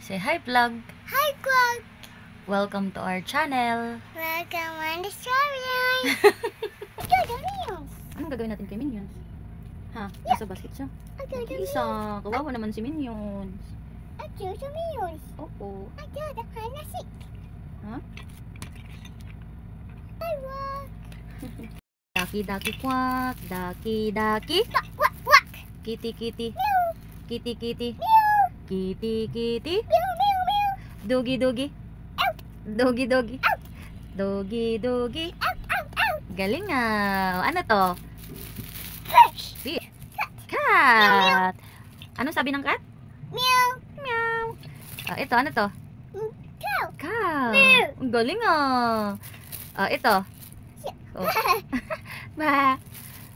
Say hi, vlog. Hi, vlog. Welcome to our channel. Welcome on the storyline. Ito, the Minions. Anong gagawin natin kay Minions? Ha? Nasa basket siya? Ito, the Isa. Kawawa naman si Minions. Ito, the Minions. Oo. Ito, the Hanasik. Ha? Hi, vlog. Daki-daki kwak. Daki-daki. Wak, wak. Kitty-kitty. Meow. Kitty-kitty. Meow. Kitty-kitty. Meow, meow, meow. Dogi-dogi. Ow. Dogi-dogi. Ow. Dogi-dogi. Ow, ow, ow. Galing nga. Ano to? Fish. Fish. Cat. Ano sabi ng cat? Meow. Meow. Ito, ano to? Cow. Cow. Meow. Ang galing ah. Ito. Oh. Ba.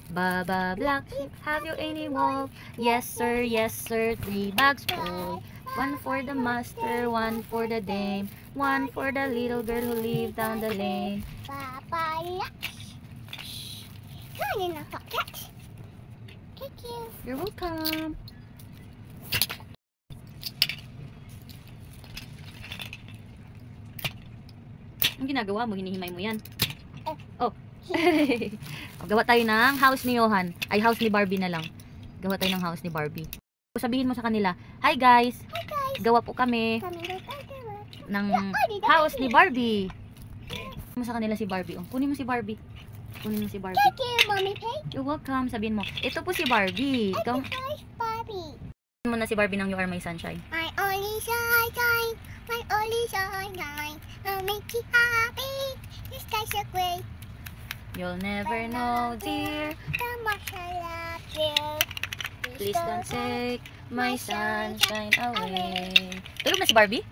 Baba black sheep, have you any wool? Yes sir, 3 bags full. 1 for the master, 1 for the dame, 1 for the little girl who lives down the lane. Papa Lux. Come in the pocket. Thank you. You're welcome. Ang ginagawa mo, hinihimay mo yan. Oh. Gawa tayo ng house ni Johan. Ay, house ni Barbie na lang. Gawa tayo ng house ni Barbie. Sabihin mo sa kanila, hi guys. Hi, guys. Gawa po kami Kami na tayo. ng house ni Barbie. Mo sa kanila si Barbie. Oh, kunin mo si Barbie. Kunin mo si Barbie. Thank you, Mommy Pig. You're welcome. Sabihin mo, ito po si Barbie. Ikaw, Hi, Barbie. mo na si Barbie ng You Are My Sunshine. My only sunshine, my only sunshine, I'll make you happy. The sky's so gray, You'll never know, dear. how much I love you. Please don't take my sunshine away. Tulog na si Barbie?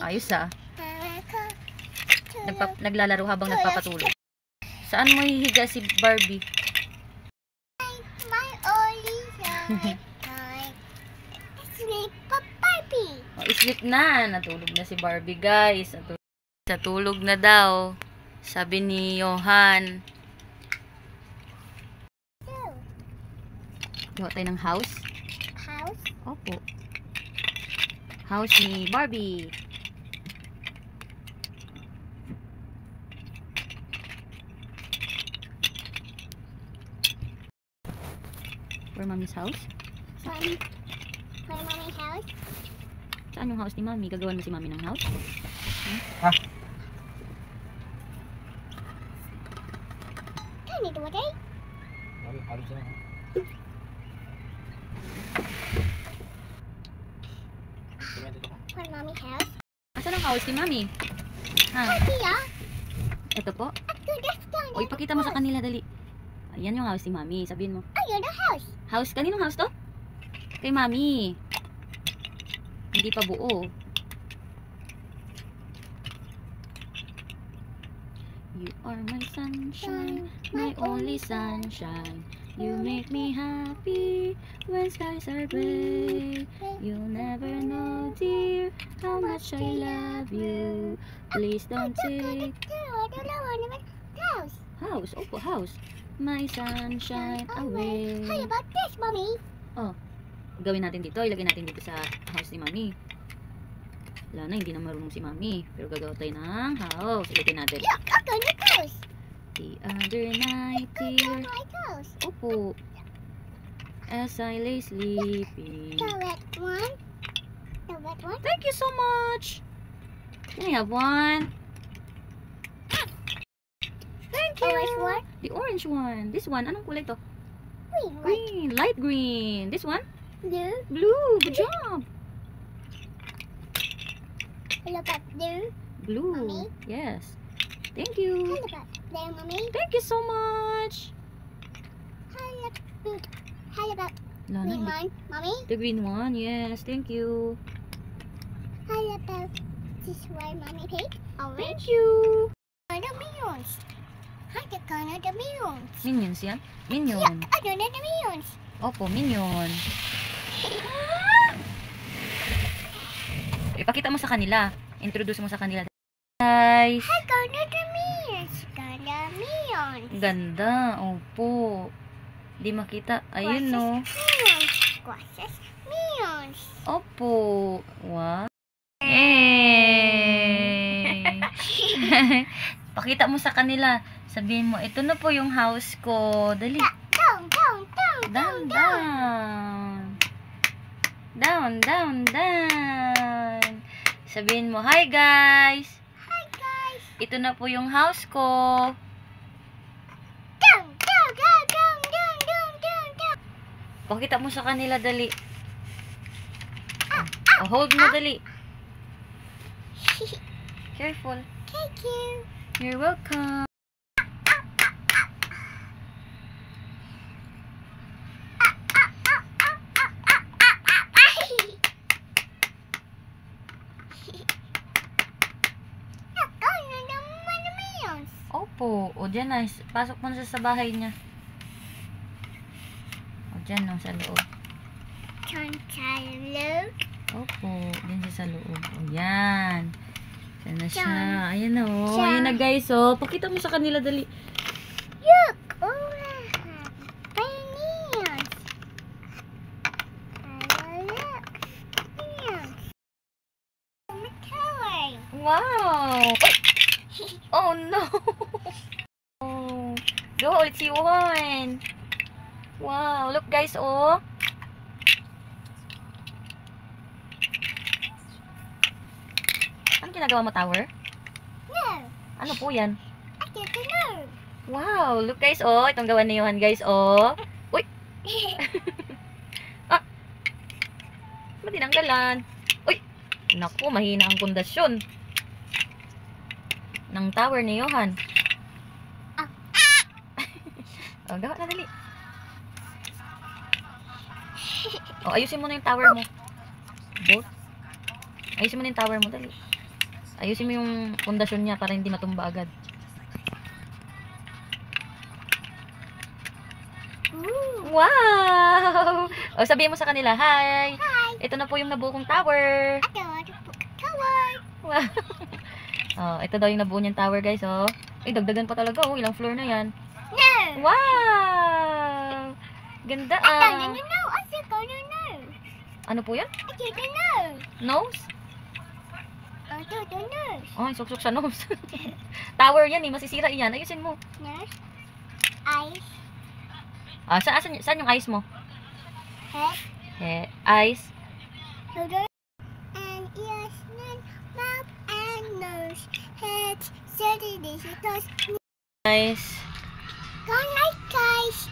Ayos ah. Naglalaro habang nagpapatulog. Saan mo hihiga si Barbie? My only sunshine, sleep for Barbie. Oh, sleep na. Natulog na si Barbie, guys. Natulog na daw. Sabi ni Johan. Gawa tayo ng house. House. Opo. House ni Barbie. For Mommy's house? For Mommy's house. Saan yung house ni Mommy? Gagawan mo si Mommy ng house? Can you do it, eh? For Mommy's house. Asan ang house ni Mommy? Ha? Here. Ito po? After this done. O, ipakita mo sa kanila, dali. Ayan yung house ni Mommy. Sabihin mo. Ayun the house. House? Kaninong house to? Kay Mommy. Hindi pa buo. You are my sunshine, my only sunshine. You make me happy when skies are gray. You'll never know, dear, how much I love you. Please don't take House. house. Opo, house. My sunshine How away. about this, Mommy? Gawin natin dito. Ilagay natin dito sa house ni Mommy. Wala na, hindi na marunong si Mommy. Pero gagawa tayo ng house. Ilagay natin. Look, ako na house. The other night, dear. My house. Opo. As I lay sleeping. The red one. The red one. Thank you so much. Can I have one? Thank you. Orange one. The orange one. This one. Anong kulay to? Green one. Green. Light green. This one? Blue. Blue. Good job. How about blue? Blue. Mommy? Yes. Thank you. How about blue, Mommy? Thank you so much. How about Wala na, green hindi- one, Mommy? The green one. Yes. Thank you. How about this one, Mommy Pig? Orange. Thank you. The Minions. How the corner the Minions? Minions yan? Minion. Yeah, I don't know the Minions. Opo, minion. Ipakita mo sa kanila. Introduce mo sa kanila. Guys. I don't know the Minions. Got the Minions. Ganda. Opo. Di makita. Ayun, no. Minions. glasses, meals. Opo. Wow. Yay! Pakita mo sa kanila. Sabihin mo, ito na po yung house ko. Dali. Down, down, down, Down, down. Down, down, down. Sabihin mo, hi guys. Hi guys. Ito na po yung house ko. Down, down, down, down, down, down, down, down. Pakita mo sa kanila, dali. Oh, hold mo, dali. Careful. Thank you. You're welcome. Opo. O, dyan na. Pasok mo na siya sa bahay niya. O, dyan no, sa loob. Look. Opo. Dyan siya sa loob. O, yan. Dyan na siya. Dyan. Ayan na, o. Dyan. Ayan na, guys, o. Pakita mo sa kanila, dali. Look. Oh, bananas. Look. Yes. McCoy. Wow! Oh, no! Oh. Go, ulit si Juan. Wow, look guys, oh. Ano ginagawa mo, tower? No. Ano po yan? I don't know. Wow, look guys, oh. Itong gawa ni Johan, guys, oh. Uy! Ah! Ba't tinanggalan? Uy! Naku, mahina ang pundasyon ng tower ni Johan. Oh, gawa na, dali. Oh, ayusin mo na yung tower mo. Both. Ayusin mo na yung tower mo, dali. Ayusin mo yung pundasyon niya para hindi matumba agad. Ooh. Wow! Oh, sabihin mo sa kanila, hi! Hi. Ito na po yung nabuo kong tower. I got a book tower. Wow! Oh, ito daw yung nabuo niyang tower, guys, oh. Ay, dagdagan pa talaga, oh. Ilang floor na yan. No. Wow! Ganda, I don't ah. know. I think I don't know. Ano po yan? I don't know. Nose? I don't know. Ay, suksok sa nose. Tower yan, eh. Masisira yan. Ayusin mo. Nose. Eyes. Ah, saan yung eyes mo? Head. Eyes. Shoulder. And ears. Mouth and nose. Head. This is Eyes. Good night, guys.